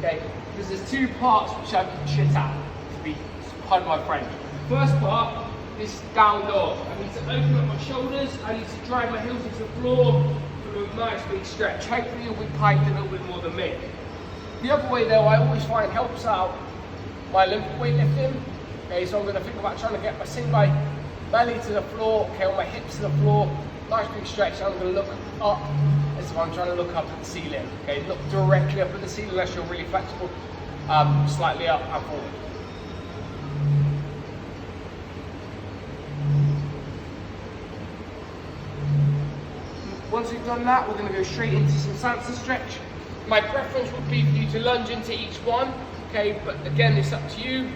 okay? Because there's two parts which I can shit at, to be pardon my French. First part is down dog. I need to open up my shoulders, I need to drive my heels into the floor for a nice big stretch. Hopefully you'll be piped a little bit more than me. The other way though, I always find helps out my Olympic weightlifting. Okay, so I'm going to think about trying to sink my belly to the floor, okay, or my hips to the floor, nice big stretch, and I'm going to look up as if I'm trying to look up at the ceiling. Okay, look directly up at the ceiling unless you're really flexible, slightly up and forward. Once we've done that, we're going to go straight into some Sansa stretch. My preference would be for you to lunge into each one, okay, but again, it's up to you.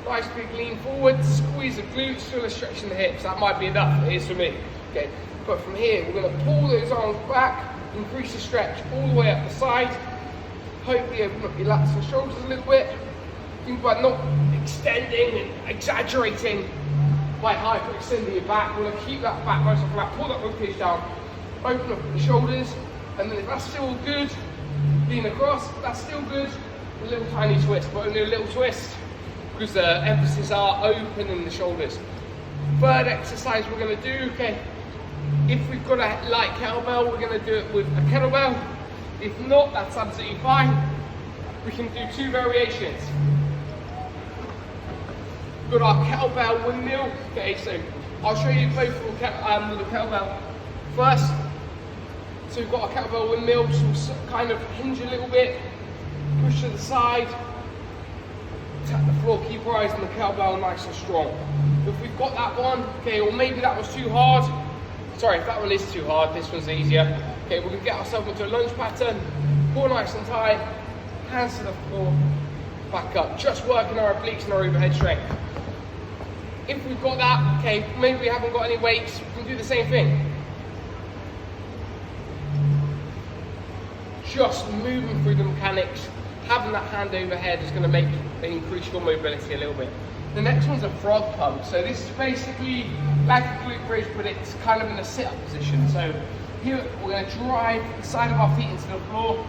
Nice big lean forward, squeeze the glutes, feel the stretch in the hips. That might be enough, it is for me. Okay, but from here, we're going to pull those arms back, increase the stretch all the way up the side. Hopefully open up your lats and shoulders a little bit. Think about not extending and exaggerating by hyperextending your back. We're going to keep that back nice and flat, pull that ribcage down, open up the shoulders, and then if that's still good, lean across. If that's still good, a little tiny twist, but only a little twist, because the emphasis are opening the shoulders. Third exercise we're going to do, okay, if we've got a light kettlebell, we're going to do it with a kettlebell. If not, that's absolutely fine. We can do two variations. We've got our Kettlebell Windmill. Okay, so I'll show you both with the kettlebell. First, so we've got our Kettlebell Windmill, so we'll kind of hinge a little bit, push to the side, tap the floor, keep our eyes on the kettlebell nice and strong. If we've got that one, okay, or maybe that was too hard, sorry, if that one is too hard, this one's easier. Okay, we're going to get ourselves into a lunge pattern, core nice and tight, hands to the floor, back up, just working our obliques and our overhead strength. If we've got that, okay, maybe we haven't got any weights, we can do the same thing. Just moving through the mechanics, having that hand overhead is going to increase your mobility a little bit. The next one's a frog pump. So this is basically like a glute bridge, but it's kind of in a sit-up position. So here we're going to drive the side of our feet into the floor.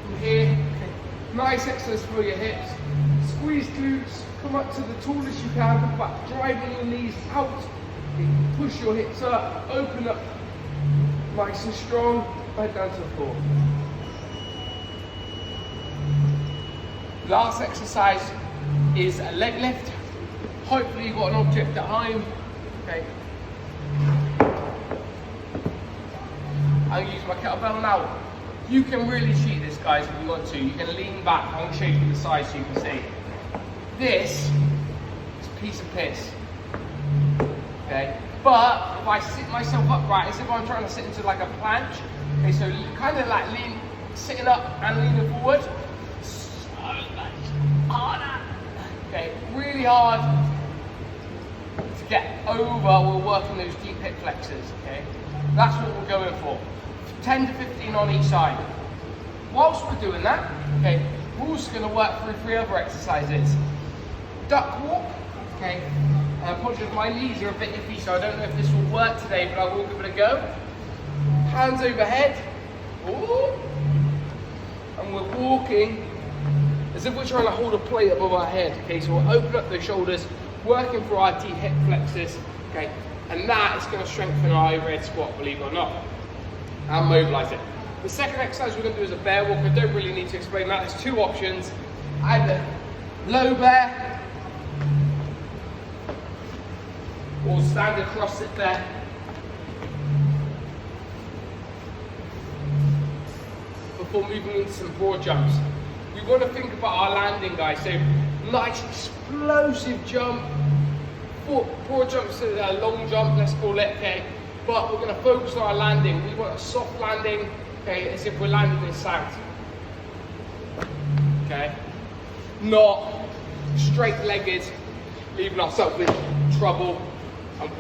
From here, okay. Nice exercise for your hips. Squeeze glutes, come up to the tallest you can, but driving your knees out. Okay. Push your hips up, open up, nice and strong, right down to the floor. Last exercise is a leg lift. Hopefully you've got an object at home. Okay. I'll use my kettlebell now. You can really cheat this, guys, if you want to. You can lean back. I'm going to show you from the side so you can see. This is a piece of piss. Okay. But if I sit myself upright, as if I'm trying to sit into like a planche. Okay, so kind of like sitting up and leaning forward. Harder. Okay, really hard to get over. We're working those deep hip flexors. Okay, that's what we're going for. 10 to 15 on each side. Whilst we're doing that, okay, we're also going to work through 3 other exercises. Duck walk. Okay, apologies, my knees are a bit iffy, so I don't know if this will work today, but I will give it a go. Hands overhead. Ooh. And we're walking as if we're trying to hold a plate above our head. Okay, so we'll open up the shoulders, working for our deep hip flexors. Okay, and that is going to strengthen our overhead squat, believe it or not, and mobilize it. The second exercise we're going to do is a bear walk. I don't really need to explain that. There's 2 options: either low bear or stand across it there. Before moving into some broad jumps. We want to think about our landing, guys. So nice explosive jump, broad jumps to a long jump, let's call it, okay? But we're going to focus on our landing. We want a soft landing, okay, as if we're landing in sand. Okay? Not straight-legged, leaving ourselves in trouble and